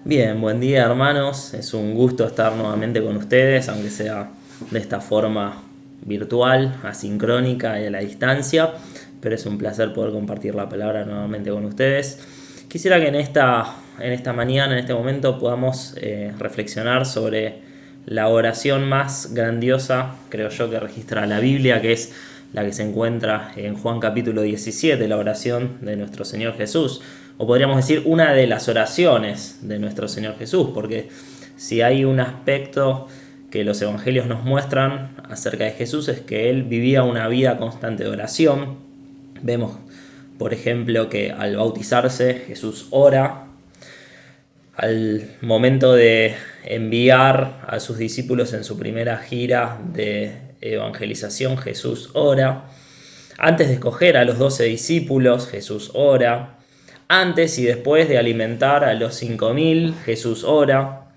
Bien, buen día hermanos, es un gusto estar nuevamente con ustedes, aunque sea de esta forma virtual, asincrónica y a la distancia, pero es un placer poder compartir la palabra nuevamente con ustedes. Quisiera que en esta mañana, en este momento, podamos reflexionar sobre la oración más grandiosa, creo yo, que registra la Biblia, que es la que se encuentra en Juan capítulo 17, la oración de nuestro Señor Jesús. O podríamos decir una de las oraciones de nuestro Señor Jesús, porque si hay un aspecto que los evangelios nos muestran acerca de Jesús es que Él vivía una vida constante de oración. Vemos, por ejemplo, que al bautizarse Jesús ora. Al momento de enviar a sus discípulos en su primera gira de evangelización, Jesús ora. Antes de escoger a los 12 discípulos, Jesús ora. Antes y después de alimentar a los 5.000, Jesús ora.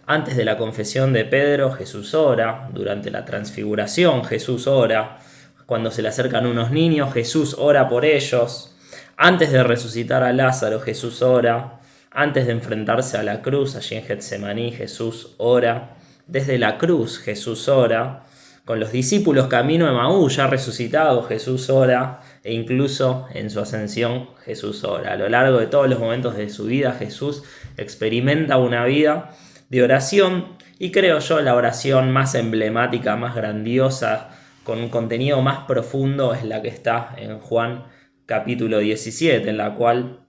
Antes de la confesión de Pedro, Jesús ora. Durante la transfiguración, Jesús ora. Cuando se le acercan unos niños, Jesús ora por ellos. Antes de resucitar a Lázaro, Jesús ora. Antes de enfrentarse a la cruz, allí en Getsemaní, Jesús ora. Desde la cruz, Jesús ora. Con los discípulos camino a Emaús, ya resucitado, Jesús ora. E incluso en su ascensión, Jesús ora. A lo largo de todos los momentos de su vida, Jesús experimenta una vida de oración. Y creo yo la oración más emblemática, más grandiosa, con un contenido más profundo, es la que está en Juan capítulo 17, en la cual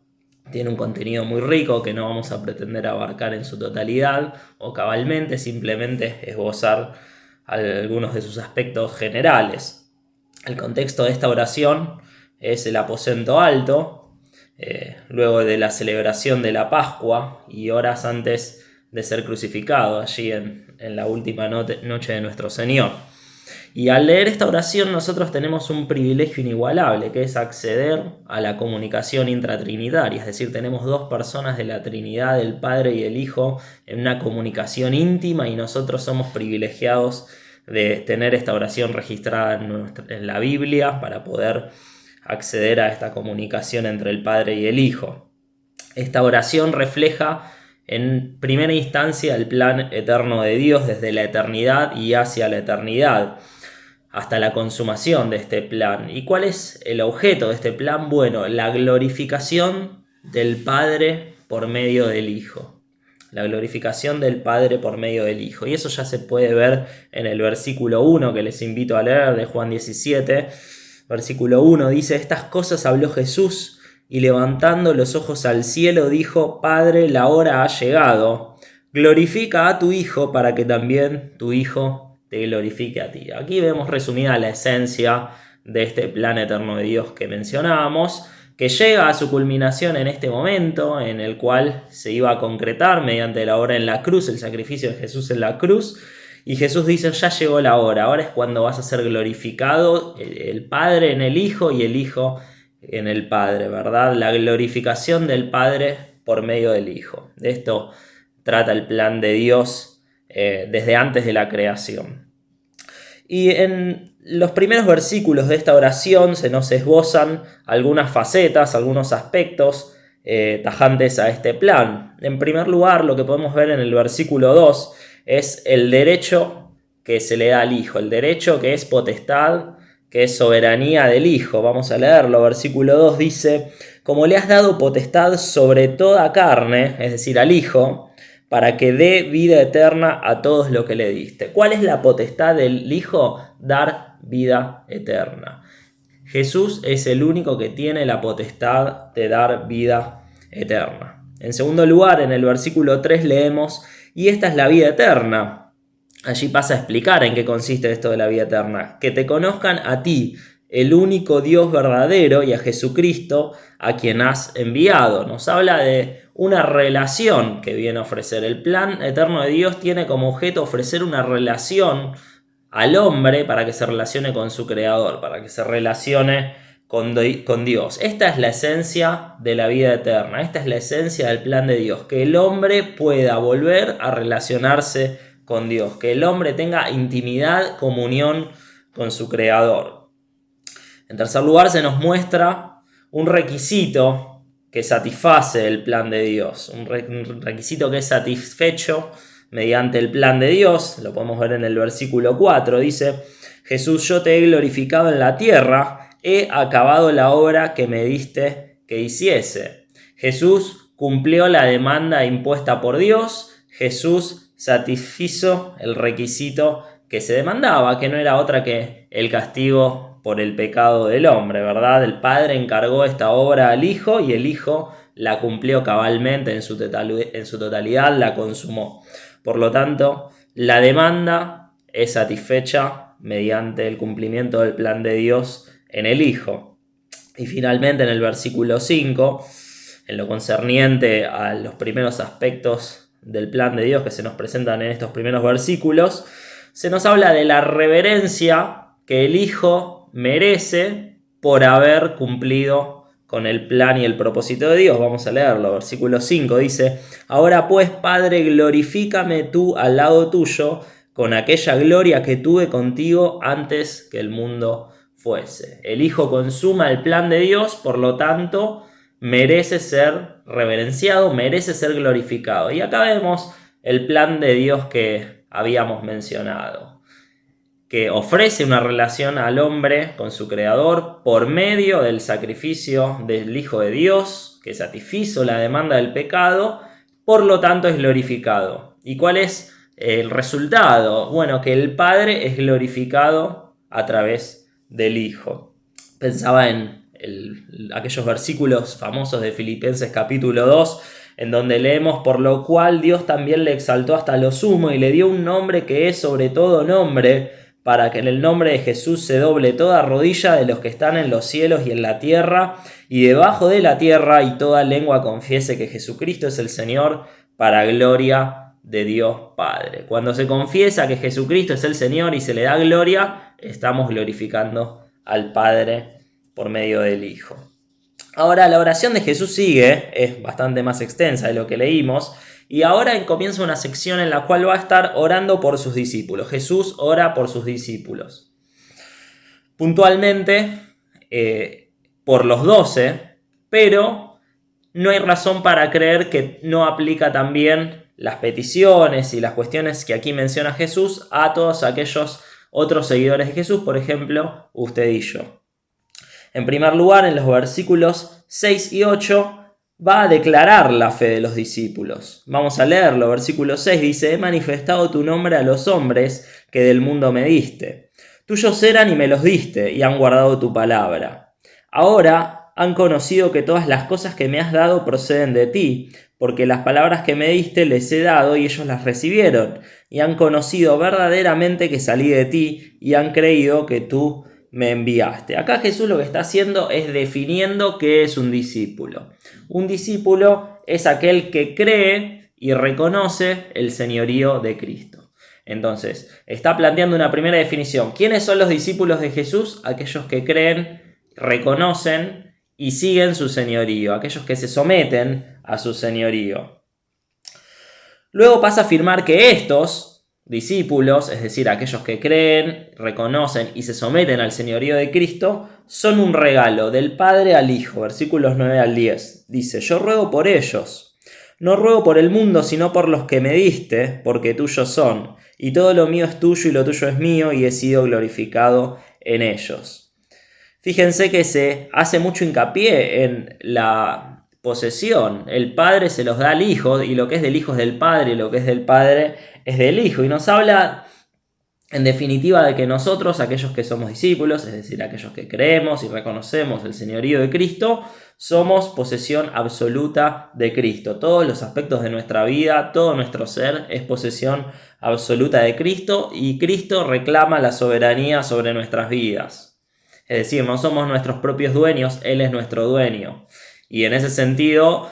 tiene un contenido muy rico que no vamos a pretender abarcar en su totalidad o cabalmente, simplemente esbozar algunos de sus aspectos generales. El contexto de esta oración es el aposento alto, luego de la celebración de la Pascua y horas antes de ser crucificado, allí en la última noche de nuestro Señor. Y al leer esta oración nosotros tenemos un privilegio inigualable, que es acceder a la comunicación intratrinitaria, es decir, tenemos dos personas de la Trinidad, el Padre y el Hijo, en una comunicación íntima, y nosotros somos privilegiados de tener esta oración registrada en la Biblia para poder acceder a esta comunicación entre el Padre y el Hijo. Esta oración refleja en primera instancia el plan eterno de Dios desde la eternidad y hacia la eternidad, hasta la consumación de este plan. ¿Y cuál es el objeto de este plan? Bueno, la glorificación del Padre por medio del Hijo. La glorificación del Padre por medio del Hijo. Y eso ya se puede ver en el versículo 1 que les invito a leer de Juan 17. Versículo 1 dice: estas cosas habló Jesús y levantando los ojos al cielo dijo: Padre, la hora ha llegado. Glorifica a tu Hijo para que también tu Hijo te glorifique a ti. Aquí vemos resumida la esencia de este plan eterno de Dios que mencionábamos, que llega a su culminación en este momento, en el cual se iba a concretar mediante la obra en la cruz, el sacrificio de Jesús en la cruz. Y Jesús dice: ya llegó la hora, ahora es cuando vas a ser glorificado, el Padre en el Hijo y el Hijo en el Padre, ¿verdad? La glorificación del Padre por medio del Hijo. De esto trata el plan de Dios desde antes de la creación. Y en los primeros versículos de esta oración se nos esbozan algunas facetas, algunos aspectos tajantes a este plan. En primer lugar, lo que podemos ver en el versículo 2 es el derecho que se le da al Hijo, el derecho que es potestad, que es soberanía del Hijo. Vamos a leerlo. Versículo 2 dice: como le has dado potestad sobre toda carne, es decir, al Hijo, para que dé vida eterna a todos los que le diste. ¿Cuál es la potestad del Hijo? Dar vida eterna. Jesús es el único que tiene la potestad de dar vida eterna. En segundo lugar, en el versículo 3 leemos: y esta es la vida eterna. Allí pasa a explicar en qué consiste esto de la vida eterna: que te conozcan a ti, el único Dios verdadero, y a Jesucristo, a quien has enviado. Nos habla de una relación que viene a ofrecer. El plan eterno de Dios tiene como objeto ofrecer una relación al hombre para que se relacione con su creador, para que se relacione con Dios. Esta es la esencia de la vida eterna, esta es la esencia del plan de Dios, que el hombre pueda volver a relacionarse con Dios, que el hombre tenga intimidad, comunión con su creador. En tercer lugar, se nos muestra un requisito que satisface el plan de Dios, un requisito que es satisfecho mediante el plan de Dios. Lo podemos ver en el versículo 4, dice: Jesús, yo te he glorificado en la tierra, he acabado la obra que me diste que hiciese. Jesús cumplió la demanda impuesta por Dios, Jesús satisfizo el requisito que se demandaba, que no era otra que el castigo por el pecado del hombre, ¿verdad? El Padre encargó esta obra al Hijo y el Hijo la cumplió cabalmente en su totalidad, la consumó. Por lo tanto, la demanda es satisfecha mediante el cumplimiento del plan de Dios en el Hijo. Y finalmente, en el versículo 5, en lo concerniente a los primeros aspectos del plan de Dios que se nos presentan en estos primeros versículos, se nos habla de la reverencia que el Hijo merece por haber cumplido con el plan y el propósito de Dios. Vamos a leerlo. Versículo 5 dice: Ahora pues, Padre, glorifícame tú al lado tuyo con aquella gloria que tuve contigo antes que el mundo fuese. El Hijo consuma el plan de Dios, por lo tanto, merece ser reverenciado, merece ser glorificado. Y acá vemos el plan de Dios que habíamos mencionado, que ofrece una relación al hombre con su Creador por medio del sacrificio del Hijo de Dios, que satisfizo la demanda del pecado, por lo tanto es glorificado. ¿Y cuál es el resultado? Bueno, que el Padre es glorificado a través del Hijo. Pensaba en aquellos versículos famosos de Filipenses capítulo 2, en donde leemos: por lo cual Dios también le exaltó hasta lo sumo y le dio un nombre que es sobre todo nombre, para que en el nombre de Jesús se doble toda rodilla de los que están en los cielos y en la tierra y debajo de la tierra, y toda lengua confiese que Jesucristo es el Señor, para gloria de Dios Padre. Cuando se confiesa que Jesucristo es el Señor y se le da gloria, estamos glorificando al Padre por medio del Hijo. Ahora, la oración de Jesús sigue, es bastante más extensa de lo que leímos, y ahora comienza una sección en la cual va a estar orando por sus discípulos. Jesús ora por sus discípulos. Puntualmente, por los 12, pero no hay razón para creer que no aplica también las peticiones y las cuestiones que aquí menciona Jesús a todos aquellos otros seguidores de Jesús, por ejemplo, usted y yo. En primer lugar, en los versículos 6 y 8, va a declarar la fe de los discípulos. Vamos a leerlo. Versículo 6 dice: He manifestado tu nombre a los hombres que del mundo me diste. Tuyos eran y me los diste, y han guardado tu palabra. Ahora han conocido que todas las cosas que me has dado proceden de ti, porque las palabras que me diste les he dado y ellos las recibieron, y han conocido verdaderamente que salí de ti, y han creído que tú me enviaste. Acá Jesús lo que está haciendo es definiendo qué es un discípulo. Un discípulo es aquel que cree y reconoce el señorío de Cristo. Entonces, está planteando una primera definición. ¿Quiénes son los discípulos de Jesús? Aquellos que creen, reconocen y siguen su señorío. Aquellos que se someten a su señorío. Luego pasa a afirmar que estos discípulos, es decir, aquellos que creen, reconocen y se someten al señorío de Cristo, son un regalo del Padre al Hijo. Versículos 9 al 10. Dice: Yo ruego por ellos. No ruego por el mundo, sino por los que me diste, porque tuyos son. Y todo lo mío es tuyo y lo tuyo es mío, y he sido glorificado en ellos. Fíjense que se hace mucho hincapié en la posesión. El Padre se los da al Hijo, y lo que es del Hijo es del Padre, y lo que es del Padre es del Hijo. Y nos habla en definitiva de que nosotros, aquellos que somos discípulos, es decir, aquellos que creemos y reconocemos el señorío de Cristo, somos posesión absoluta de Cristo. Todos los aspectos de nuestra vida, todo nuestro ser es posesión absoluta de Cristo, y Cristo reclama la soberanía sobre nuestras vidas. Es decir, no somos nuestros propios dueños, Él es nuestro dueño. Y en ese sentido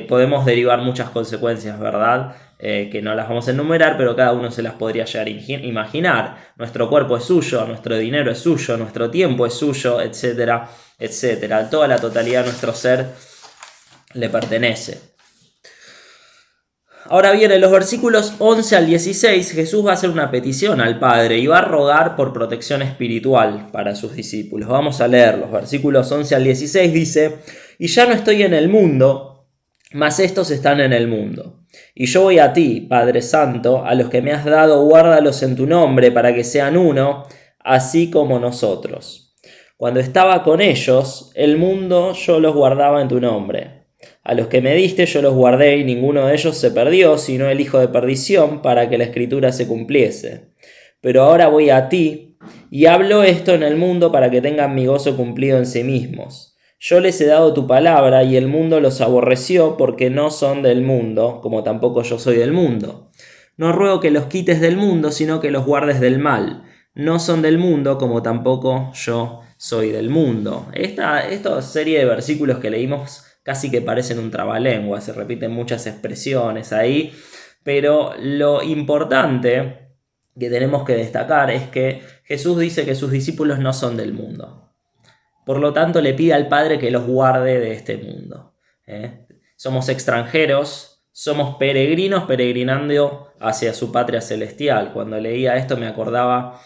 podemos derivar muchas consecuencias, ¿verdad? Que no las vamos a enumerar, pero cada uno se las podría llegar a imaginar. Nuestro cuerpo es suyo, nuestro dinero es suyo, nuestro tiempo es suyo, etcétera, etcétera. Toda la totalidad de nuestro ser le pertenece. Ahora bien, en los versículos 11 al 16, Jesús va a hacer una petición al Padre y va a rogar por protección espiritual para sus discípulos. Vamos a leer los versículos 11 al 16, dice: Y ya no estoy en el mundo, mas estos están en el mundo. Y yo voy a ti, Padre Santo, a los que me has dado, guárdalos en tu nombre, para que sean uno, así como nosotros. Cuando estaba con ellos, el mundo yo los guardaba en tu nombre. A los que me diste yo los guardé, y ninguno de ellos se perdió, sino el hijo de perdición, para que la escritura se cumpliese. Pero ahora voy a ti, y hablo esto en el mundo para que tengan mi gozo cumplido en sí mismos. Yo les he dado tu palabra, y el mundo los aborreció, porque no son del mundo, como tampoco yo soy del mundo. No ruego que los quites del mundo, sino que los guardes del mal. No son del mundo, como tampoco yo soy del mundo. Esta serie de versículos que leímos casi que parecen un trabalengua, se repiten muchas expresiones ahí, pero lo importante que tenemos que destacar es que Jesús dice que sus discípulos no son del mundo. Por lo tanto, le pide al Padre que los guarde de este mundo. Somos extranjeros, somos peregrinos peregrinando hacia su patria celestial. Cuando leía esto me acordaba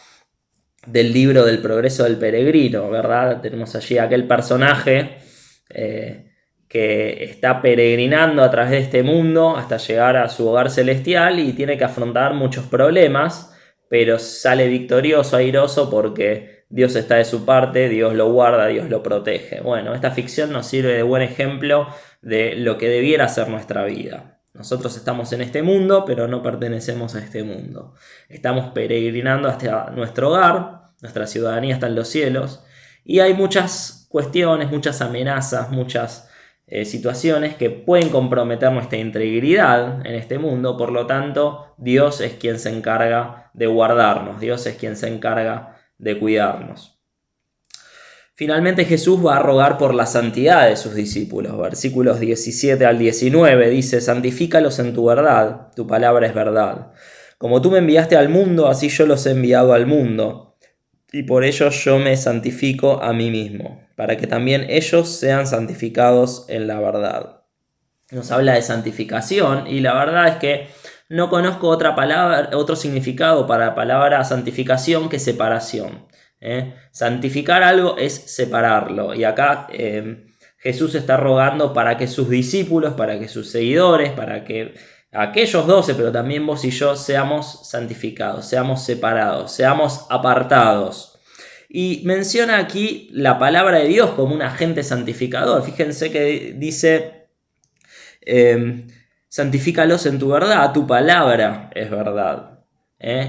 del libro del progreso del peregrino, ¿verdad? Tenemos allí aquel personaje que está peregrinando a través de este mundo hasta llegar a su hogar celestial y tiene que afrontar muchos problemas, pero sale victorioso, airoso, porque Dios está de su parte, Dios lo guarda, Dios lo protege. Bueno, esta ficción nos sirve de buen ejemplo de lo que debiera ser nuestra vida. Nosotros estamos en este mundo, pero no pertenecemos a este mundo. Estamos peregrinando hasta nuestro hogar, nuestra ciudadanía está en los cielos, y hay muchas cuestiones, muchas amenazas, muchas situaciones que pueden comprometer nuestra integridad en este mundo. Por lo tanto, Dios es quien se encarga de guardarnos, Dios es quien se encarga de cuidarnos. Finalmente Jesús va a rogar por la santidad de sus discípulos. Versículos 17 al 19 dice: santifícalos en tu verdad, tu palabra es verdad. Como tú me enviaste al mundo, así yo los he enviado al mundo, y por ello yo me santifico a mí mismo, para que también ellos sean santificados en la verdad. Nos habla de santificación, y la verdad es que no conozco otra palabra, otro significado para la palabra santificación que separación. Santificar algo es separarlo, y acá Jesús está rogando para que sus discípulos, para que sus seguidores, para que aquellos 12, pero también vos y yo, seamos santificados, seamos separados, seamos apartados. Y menciona aquí la palabra de Dios como un agente santificador. Fíjense que dice: santifícalos en tu verdad, tu palabra es verdad.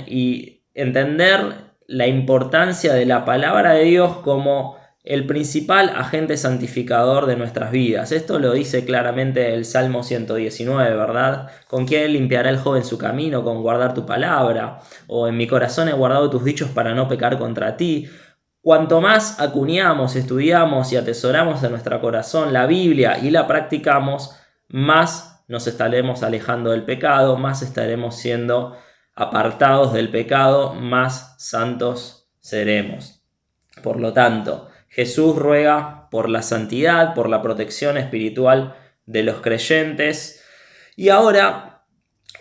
Y entender la importancia de la palabra de Dios como el principal agente santificador de nuestras vidas. Esto lo dice claramente el Salmo 119, ¿verdad? ¿Con quién limpiará el joven su camino? Con guardar tu palabra. O en mi corazón he guardado tus dichos para no pecar contra ti. Cuanto más acuñamos, estudiamos y atesoramos en nuestro corazón la Biblia y la practicamos, más nos estaremos alejando del pecado, más estaremos siendo apartados del pecado, más santos seremos. Por lo tanto, Jesús ruega por la santidad, por la protección espiritual de los creyentes, y ahora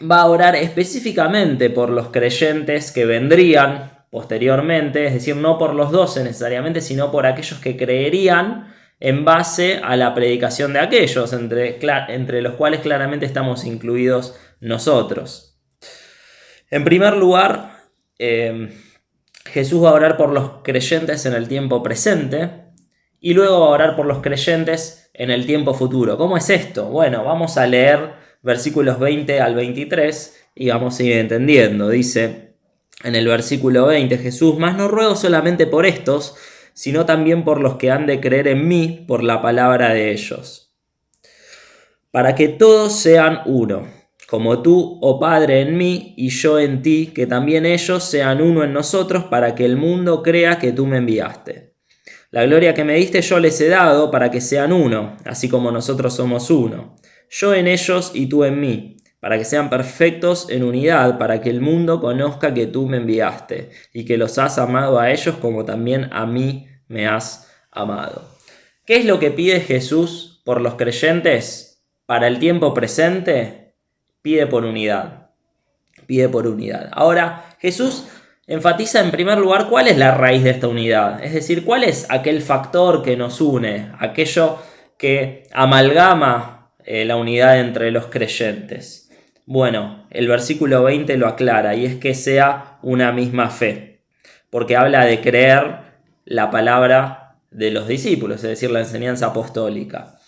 va a orar específicamente por los creyentes que vendrían posteriormente, es decir, no por los 12 necesariamente, sino por aquellos que creerían en base a la predicación de aquellos, entre los cuales claramente estamos incluidos nosotros. En primer lugar, Jesús va a orar por los creyentes en el tiempo presente y luego va a orar por los creyentes en el tiempo futuro. ¿Cómo es esto? Bueno, vamos a leer versículos 20 al 23 y vamos a ir entendiendo. Dice en el versículo 20 Jesús: mas no ruego solamente por estos, sino también por los que han de creer en mí por la palabra de ellos, para que todos sean uno, como tú, oh Padre, en mí y yo en ti, que también ellos sean uno en nosotros, para que el mundo crea que tú me enviaste. La gloria que me diste yo les he dado, para que sean uno, así como nosotros somos uno. Yo en ellos y tú en mí, para que sean perfectos en unidad, para que el mundo conozca que tú me enviaste, y que los has amado a ellos como también a mí me has amado. ¿Qué es lo que pide Jesús por los creyentes para el tiempo presente? Pide por unidad. Pide por unidad. Ahora, Jesús enfatiza en primer lugar cuál es la raíz de esta unidad. Es decir, cuál es aquel factor que nos une, aquello que amalgama la unidad entre los creyentes? Bueno, el versículo 20 lo aclara, y es que sea una misma fe, porque habla de creer la palabra de los discípulos, es decir, la enseñanza apostólica.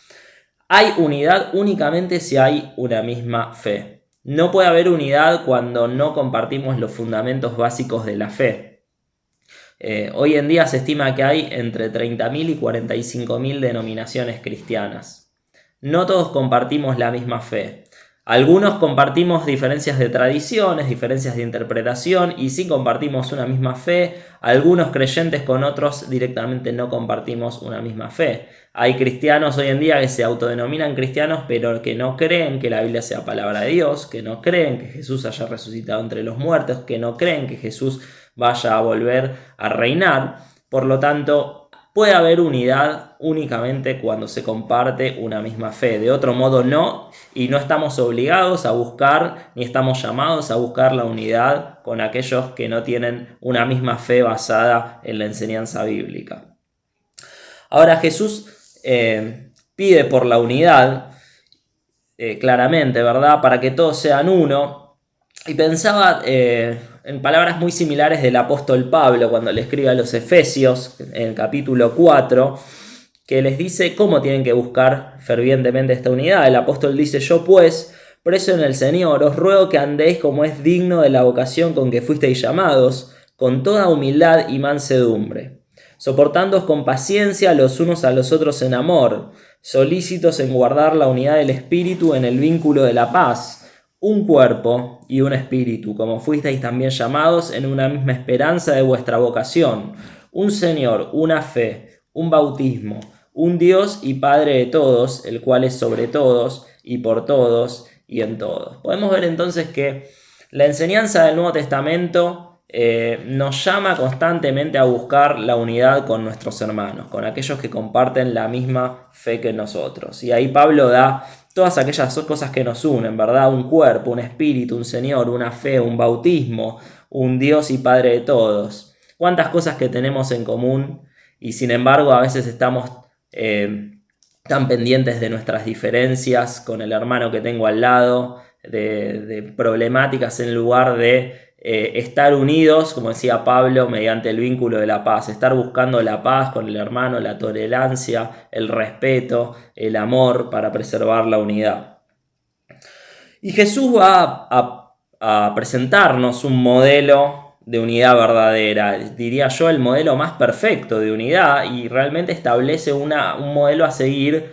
Hay unidad únicamente si hay una misma fe. No puede haber unidad cuando no compartimos los fundamentos básicos de la fe. Hoy en día se estima que hay entre 30.000 y 45.000 denominaciones cristianas. No todos compartimos la misma fe. Algunos compartimos diferencias de tradiciones, diferencias de interpretación, y sí compartimos una misma fe. Algunos creyentes con otros directamente no compartimos una misma fe. Hay cristianos hoy en día que se autodenominan cristianos, pero que no creen que la Biblia sea palabra de Dios, que no creen que Jesús haya resucitado entre los muertos, que no creen que Jesús vaya a volver a reinar. Por lo tanto, puede haber unidad únicamente cuando se comparte una misma fe. De otro modo no, y no estamos obligados a buscar, ni estamos llamados a buscar la unidad con aquellos que no tienen una misma fe basada en la enseñanza bíblica. Ahora Jesús pide por la unidad, claramente, ¿verdad? Para que todos sean uno. Y pensaba en palabras muy similares del apóstol Pablo cuando le escribe a los Efesios en el capítulo 4, que les dice cómo tienen que buscar fervientemente esta unidad. El apóstol dice: yo pues, preso en el Señor, os ruego que andéis como es digno de la vocación con que fuisteis llamados, con toda humildad y mansedumbre, soportándoos con paciencia los unos a los otros en amor, solícitos en guardar la unidad del Espíritu en el vínculo de la paz. Un cuerpo y un espíritu, como fuisteis también llamados en una misma esperanza de vuestra vocación. Un Señor, una fe, un bautismo, un Dios y Padre de todos, el cual es sobre todos y por todos y en todos. Podemos ver entonces que la enseñanza del Nuevo Testamento nos llama constantemente a buscar la unidad con nuestros hermanos, con aquellos que comparten la misma fe que nosotros. Y ahí Pablo da todas aquellas cosas que nos unen, ¿verdad? Un cuerpo, un espíritu, un Señor, una fe, un bautismo, un Dios y Padre de todos. ¿Cuántas cosas que tenemos en común? Y sin embargo a veces estamos tan pendientes de nuestras diferencias con el hermano que tengo al lado, de problemáticas, en lugar de estar unidos, como decía Pablo, mediante el vínculo de la paz, estar buscando la paz con el hermano, la tolerancia, el respeto, el amor, para preservar la unidad. Y Jesús va a presentarnos un modelo de unidad verdadera, diría yo el modelo más perfecto de unidad, y realmente establece un modelo a seguir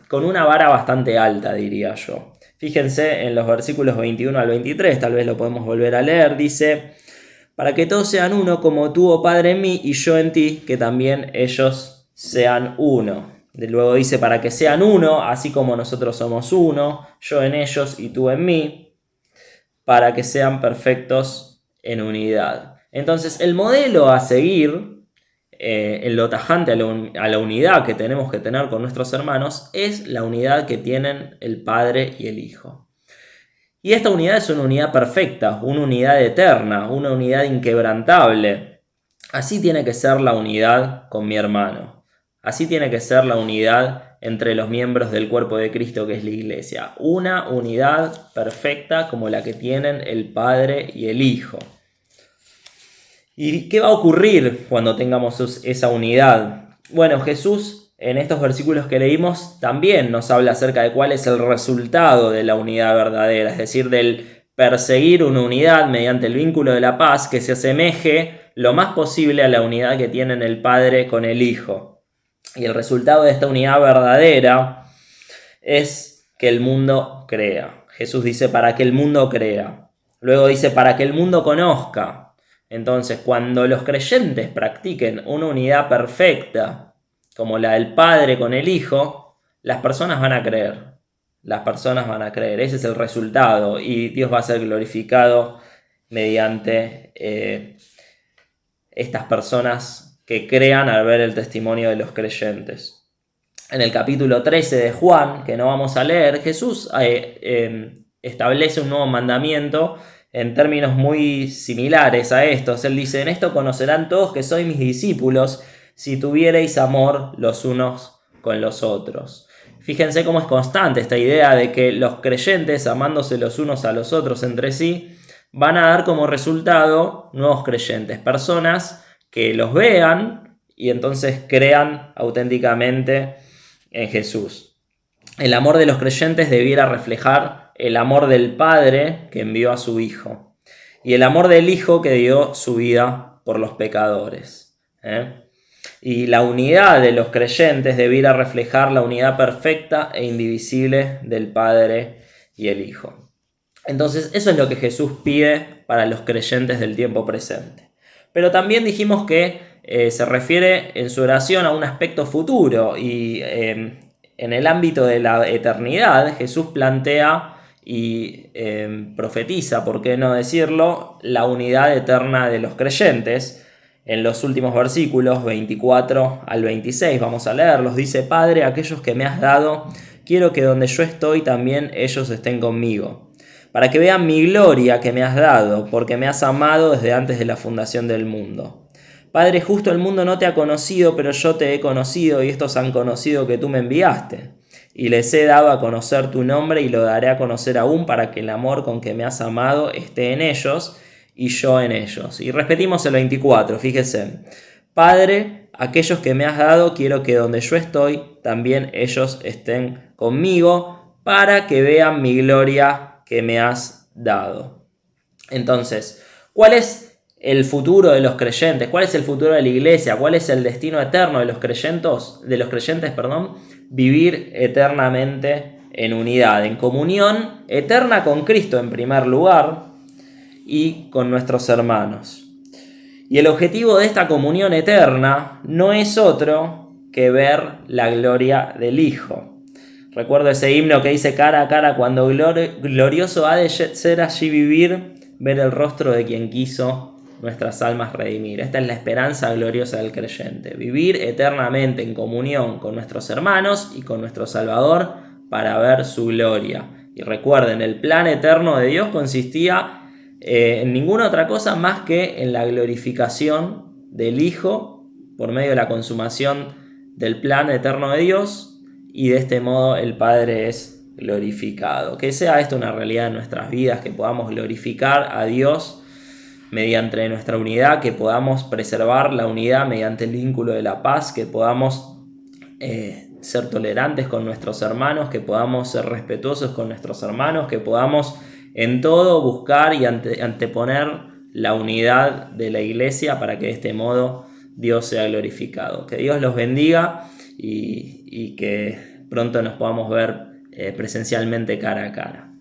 con una vara bastante alta, diría yo. Fíjense en los versículos 21 al 23, tal vez lo podemos volver a leer. Dice: para que todos sean uno, como tú, oh Padre, en mí y yo en ti, que también ellos sean uno. Luego dice: para que sean uno, así como nosotros somos uno, yo en ellos y tú en mí, para que sean perfectos en unidad. Entonces, el modelo a seguir en lo tajante a la unidad que tenemos que tener con nuestros hermanos es la unidad que tienen el Padre y el Hijo. Y esta unidad es una unidad perfecta, una unidad eterna, una unidad inquebrantable. Así tiene que ser la unidad con mi hermano. Así tiene que ser la unidad entre los miembros del cuerpo de Cristo, que es la Iglesia. Una unidad perfecta como la que tienen el Padre y el Hijo. ¿Y qué va a ocurrir cuando tengamos esa unidad? Bueno, Jesús en estos versículos que leímos también nos habla acerca de cuál es el resultado de la unidad verdadera, es decir, del perseguir una unidad mediante el vínculo de la paz que se asemeje lo más posible a la unidad que tienen el Padre con el Hijo. Y el resultado de esta unidad verdadera es que el mundo crea. Jesús dice: para que el mundo crea. Luego dice: para que el mundo conozca. Entonces, cuando los creyentes practiquen una unidad perfecta, como la del Padre con el Hijo, las personas van a creer. Las personas van a creer. Ese es el resultado. Y Dios va a ser glorificado mediante estas personas que crean al ver el testimonio de los creyentes. En el capítulo 13 de Juan, que no vamos a leer, Jesús establece un nuevo mandamiento en términos muy similares a estos. Él dice: en esto conocerán todos que sois mis discípulos, si tuviereis amor los unos con los otros. Fíjense cómo es constante esta idea de que los creyentes, amándose los unos a los otros entre sí, van a dar como resultado nuevos creyentes, personas que los vean y entonces crean auténticamente en Jesús. El amor de los creyentes debiera reflejar el amor del Padre que envió a su Hijo y el amor del Hijo que dio su vida por los pecadores. Y la unidad de los creyentes debiera reflejar la unidad perfecta e indivisible del Padre y el Hijo. Entonces, eso es lo que Jesús pide para los creyentes del tiempo presente. Pero también dijimos que se refiere en su oración a un aspecto futuro y en el ámbito de la eternidad Jesús plantea y profetiza, por qué no decirlo, la unidad eterna de los creyentes. En los últimos versículos 24 al 26 vamos a leerlos. Dice: Padre, aquellos que me has dado, quiero que donde yo estoy también ellos estén conmigo, para que vean mi gloria que me has dado, porque me has amado desde antes de la fundación del mundo. Padre, justo el mundo no te ha conocido, pero yo te he conocido y estos han conocido que tú me enviaste. Y les he dado a conocer tu nombre y lo daré a conocer aún, para que el amor con que me has amado esté en ellos y yo en ellos. Y repetimos el 24, fíjense. Padre, aquellos que me has dado, quiero que donde yo estoy, también ellos estén conmigo, para que vean mi gloria que me has dado. Entonces, ¿cuál es el futuro de los creyentes? ¿Cuál es el futuro de la iglesia? ¿Cuál es el destino eterno de los creyentes? Vivir eternamente en unidad, en comunión eterna con Cristo en primer lugar y con nuestros hermanos. Y el objetivo de esta comunión eterna no es otro que ver la gloria del Hijo. Recuerdo ese himno que dice: cara a cara, cuando glorioso ha de ser allí vivir, ver el rostro de quien quiso nuestras almas redimir. Esta es la esperanza gloriosa del creyente: vivir eternamente en comunión con nuestros hermanos y con nuestro Salvador para ver su gloria. Y recuerden, el plan eterno de Dios consistía en ninguna otra cosa más que en la glorificación del Hijo por medio de la consumación del plan eterno de Dios, y de este modo el Padre es glorificado. Que sea esto una realidad en nuestras vidas, que podamos glorificar a Dios mediante nuestra unidad, que podamos preservar la unidad mediante el vínculo de la paz, que podamos ser tolerantes con nuestros hermanos, que podamos ser respetuosos con nuestros hermanos, que podamos en todo buscar y anteponer la unidad de la iglesia, para que de este modo Dios sea glorificado. Que Dios los bendiga y que pronto nos podamos ver presencialmente cara a cara.